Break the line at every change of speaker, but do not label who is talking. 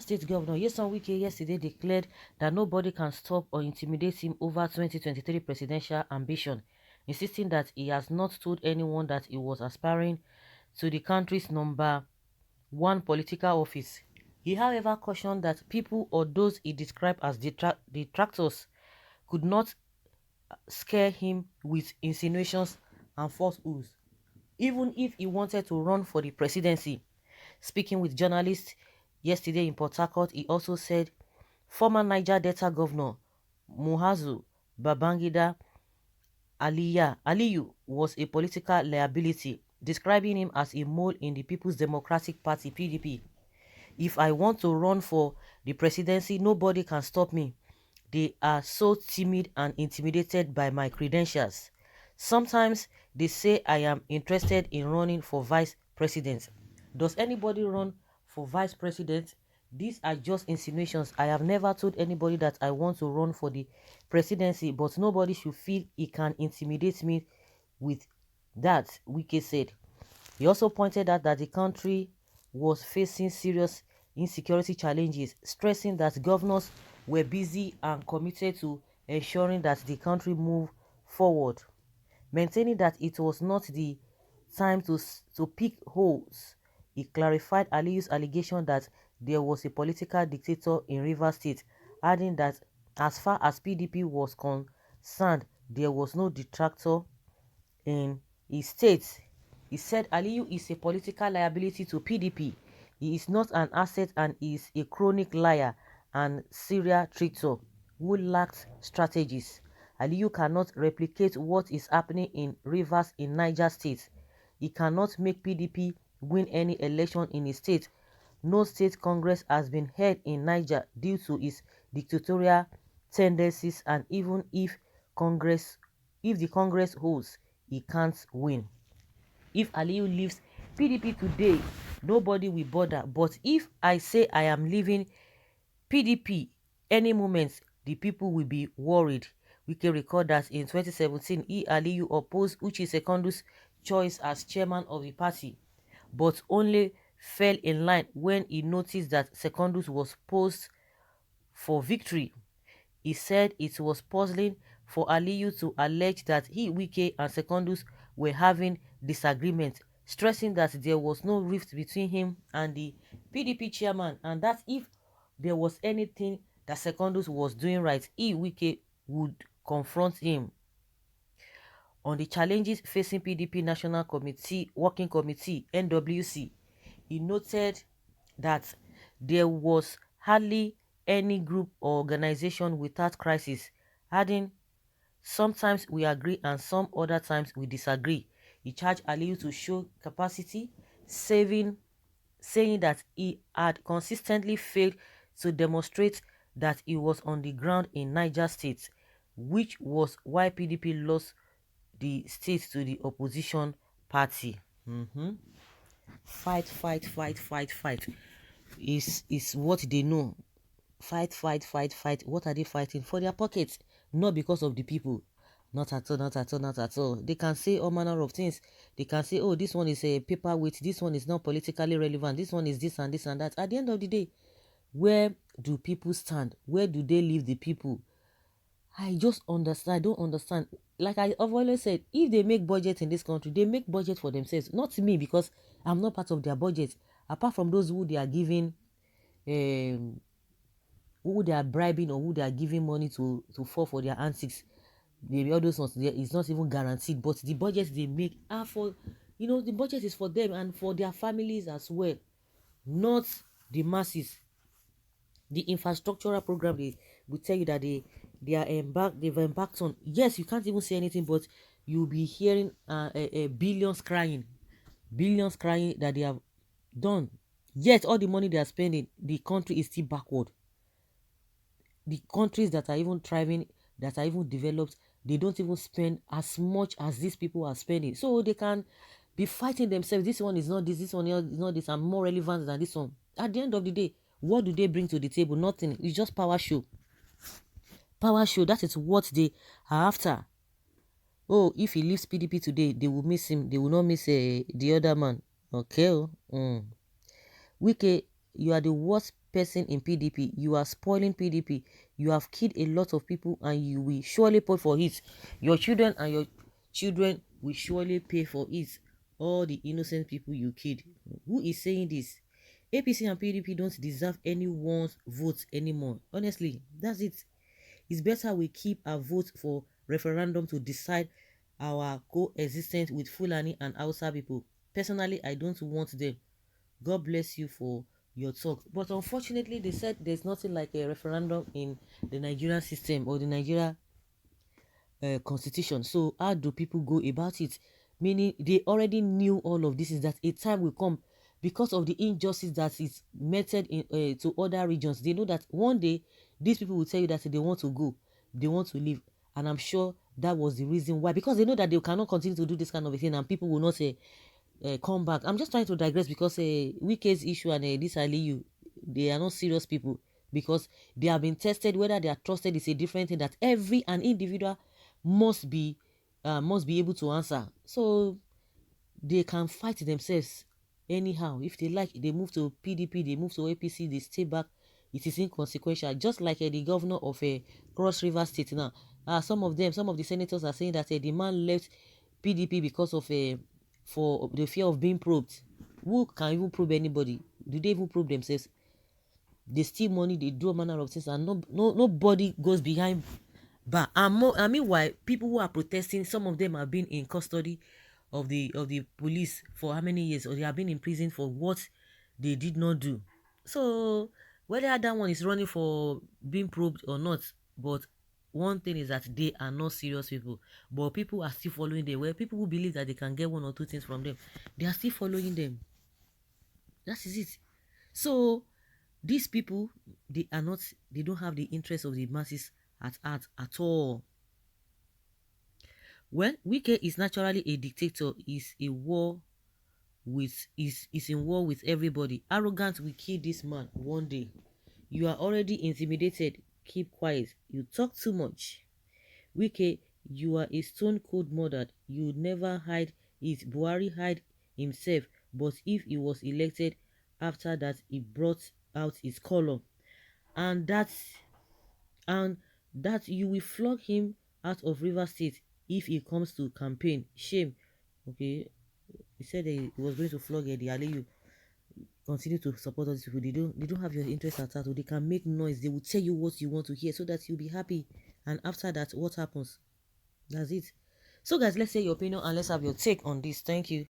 State Governor Nyesom Wike yesterday declared that nobody can stop or intimidate him over 2023 presidential ambition, insisting that he has not told anyone that he was aspiring to the country's #1 political office. He, however, cautioned that people or those he described as detractors could not scare him with insinuations and falsehoods, even if he wanted to run for the presidency. Speaking with journalists yesterday in Port Harcourt, he also said former Niger Delta Governor Muazu Babangida Aliyu was a political liability, describing him as a mole in the People's Democratic Party (PDP). If I want to run for the presidency, nobody can stop me. They are so timid and intimidated by my credentials. Sometimes they say I am interested in running for vice president. Does anybody run for vice president? These are just insinuations. I have never told anybody that I want to run for the presidency, but nobody should feel he can intimidate me with that, Wike said. He also pointed out that the country was facing serious insecurity challenges, stressing that governors were busy and committed to ensuring that the country moved forward, maintaining that it was not the time to pick holes. He clarified Aliyu's allegation that there was a political dictator in Rivers State, adding that as far as PDP was concerned, there was no detractor in his state. He said Aliyu is a political liability to PDP. He is not an asset and is a chronic liar and serial traitor who lacks strategies. Aliyu cannot replicate what is happening in Rivers in Niger State. He cannot make PDP win any election in his state. No state congress has been held in Niger due to his dictatorial tendencies, and even if the Congress holds, he can't win. If Aliyu leaves PDP today, nobody will bother. But if I say I am leaving PDP any moment, the people will be worried. We can recall that in 2017, Aliyu opposed Uche Secondo's choice as chairman of the party, but only fell in line when he noticed that Secondus was posed for victory. He said it was puzzling for Aliyu to allege that he, Wike, and Secondus were having disagreement, stressing that there was no rift between him and the PDP chairman, and that if there was anything that Secondus was doing right, he, Wike, would confront him. On the challenges facing PDP National Committee, Working Committee, NWC, he noted that there was hardly any group or organization without crisis, adding, sometimes we agree and some other times we disagree. He charged Aliyu to show capacity, saying that he had consistently failed to demonstrate that he was on the ground in Niger State, which was why PDP lost the state to the opposition party. Fight, fight, fight, fight, fight is what they know. Fight, fight, fight, fight. What are they fighting? For their pockets, not because of the people. Not at all, not at all, not at all. They can say all manner of things. They can say, oh, this one is a paperweight, this one is not politically relevant, this one is this and this and that. At the end of the day, where do people stand? Where do they leave the people? I just understand. I don't understand. Like I've always said, if they make budget in this country, they make budget for themselves, not me, because I'm not part of their budget. Apart from those who they are giving, who they are bribing or who they are giving money to fall for their antics, maybe all those ones there is not even guaranteed. But the budget they make are for, the budget is for them and for their families as well, not the masses. The infrastructural program they will tell you that they've embarked on. Yes, you can't even say anything, but you'll be hearing billions crying that they have done. Yet all the money they are spending, the country is still backward. The countries that are even thriving, that are even developed, they don't even spend as much as these people are spending. So they can be fighting themselves. This one is not this one is not this. I'm more relevant than this one. At the end of the day, what do they bring to the table? Nothing. It's just power show. Power show. That is what they are after. Oh, if he leaves PDP today, they will miss him. They will not miss the other man. Okay. Wike you are the worst person in PDP. You are spoiling PDP. You have killed a lot of people and you will surely pay for it. Your children and your children will surely pay for it. All the innocent people you killed. Who is saying this? APC and PDP don't deserve anyone's votes anymore. Honestly, that's it. It's better we keep our vote for referendum to decide our coexistence with Fulani and Hausa people. Personally, I don't want them. God bless you for your talk. But unfortunately, they said there's nothing like a referendum in the Nigerian system or the Nigeria constitution. So how do people go about it? Meaning they already knew all of this, is that a time will come because of the injustice that is meted in to other regions. They know that one day these people will tell you that they want to go, they want to leave, and I'm sure that was the reason why, because they know that they cannot continue to do this kind of a thing and people will not say come back. I'm just trying to digress because Wike's issue and this Aliyu, they are not serious people, because they have been tested. Whether they are trusted is a different thing that every an individual must be able to answer. So they can fight themselves anyhow. If they like, they move to PDP, they move to APC, they stay back. It is inconsequential. Just like the governor of Cross River State now. Some of the senators are saying that the man left PDP because of for the fear of being probed. Who can even probe anybody? Do they even probe themselves? They steal money, they do a manner of things, and nobody goes behind. But I mean, why people who are protesting, some of them have been in custody of the police for how many years, or they have been in prison for what they did not do. So whether that one is running for being probed or not, but one thing is that they are not serious people, but people are still following them. Where people who believe that they can get one or two things from them, they are still following them. That is it. So these people, they don't have the interest of the masses at heart at all. Well, Wike is naturally a dictator, is in war with everybody. Arrogance will kill this man one day. You are already intimidated. Keep quiet. You talk too much. Wike, you are a stone cold murdered. You never hide it. Buhari hide himself, but if he was elected after that, he brought out his color. And and that you will flog him out of River State if he comes to campaign. Shame. Okay, he said he was going to flog the Aliyu. Continue to support those people. They don't have your interest at all. They can make noise. They will tell you what you want to hear so that you'll be happy. And after that, what happens? That's it. So guys, let's say your opinion and let's have your take on this. Thank you.